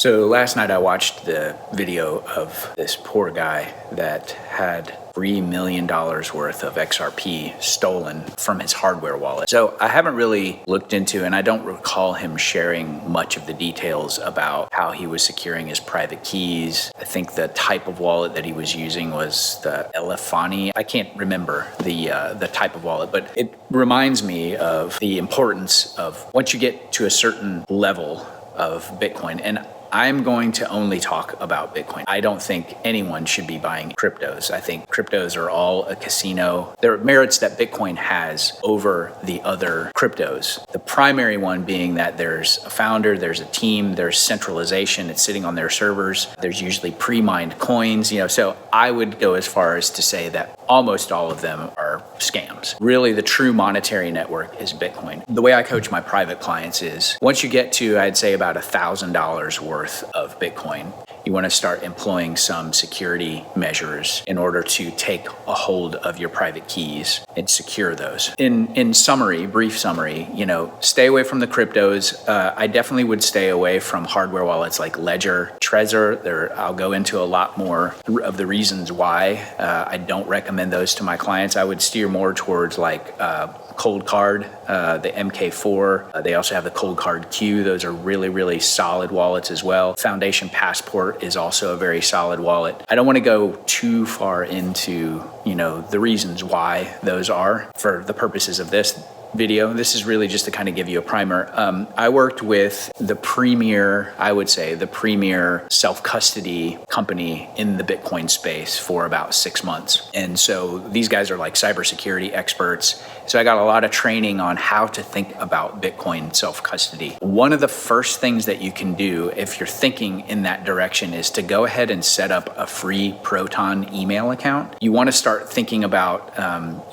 So last night I watched the video of this poor guy that had $3 million worth of XRP stolen from his hardware wallet. So I haven't really looked into, and I don't recall him sharing much of the details about how he was securing his private keys. I think the type of wallet that he was using was the Elefani. I can't remember the type of wallet, but it reminds me of the importance of once you get to a certain level of Bitcoin, and I'm going to only talk about Bitcoin. I don't think anyone should be buying cryptos. I think cryptos are all a casino. There are merits that Bitcoin has over the other cryptos. The primary one being that there's a founder, there's a team, there's centralization, it's sitting on their servers. There's usually pre-mined coins, so I would go as far as to say that almost all of them are scams. Really, the true monetary network is Bitcoin. The way I coach my private clients is once you get to, I'd say, about $1,000 worth of Bitcoin, you want to start employing some security measures in order to take a hold of your private keys and secure those. In summary, brief summary, stay away from the cryptos. I definitely would stay away from hardware wallets like Ledger, Trezor. I'll go into a lot more of the reasons why I don't recommend those to my clients. I would steer more towards like Cold Card, the MK4. They also have the Cold Card Q. Those are really, really solid wallets as well. Foundation Passport is also a very solid wallet. I don't want to go too far into, the reasons why those are for the purposes of this video. This is really just to kind of give you a primer. I worked with the premier self-custody company in the Bitcoin space for about 6 months. And so these guys are like cybersecurity experts. So I got a lot of training on how to think about Bitcoin self-custody. One of the first things that you can do if you're thinking in that direction is to go ahead and set up a free Proton email account. You want to start thinking about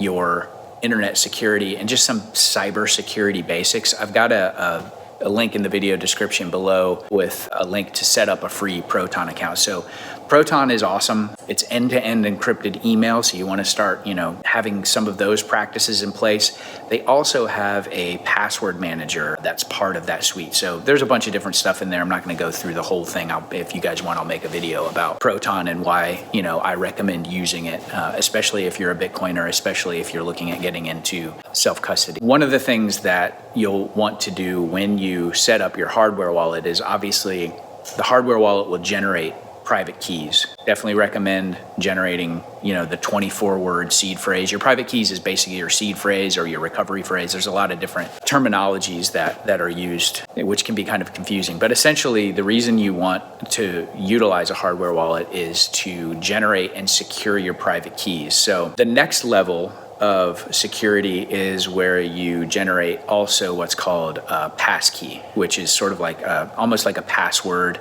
your internet security and just some cyber security basics. I've got a link in the video description below with a link to set up a free Proton account. So Proton is awesome. It's end-to-end encrypted email, so you want to start, having some of those practices in place. They also have a password manager that's part of that suite. So there's a bunch of different stuff in there. I'm not going to go through the whole thing. If you guys want, I'll make a video about Proton and why, I recommend using it, especially if you're a Bitcoiner, especially if you're looking at getting into self-custody. One of the things that you'll want to do when you set up your hardware wallet is obviously the hardware wallet will generate private keys. Definitely recommend generating, the 24-word seed phrase. Your private keys is basically your seed phrase or your recovery phrase. There's a lot of different terminologies that are used, which can be kind of confusing. But essentially, the reason you want to utilize a hardware wallet is to generate and secure your private keys. So the next level of security is where you generate also what's called a passkey, which is sort of like almost like a password.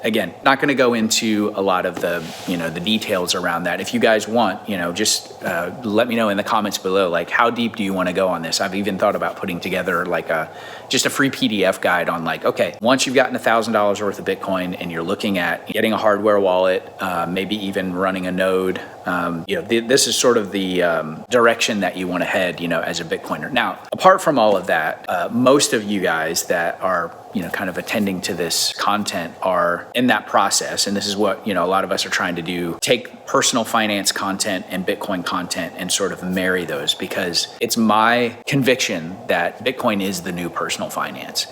Again, not going to go into a lot of the the details around that. If you guys want, just let me know in the comments below, like how deep do you want to go on this? I've even thought about putting together like just a free PDF guide on like, okay, once you've gotten $1,000 worth of Bitcoin and you're looking at getting a hardware wallet, maybe even running a node, this is sort of the direction that you want to head, as a Bitcoiner. Now, apart from all of that, most of you guys that are kind of attending to this content are in that process. And this is what, a lot of us are trying to do, take personal finance content and Bitcoin content and sort of marry those, because it's my conviction that Bitcoin is the new personal finance.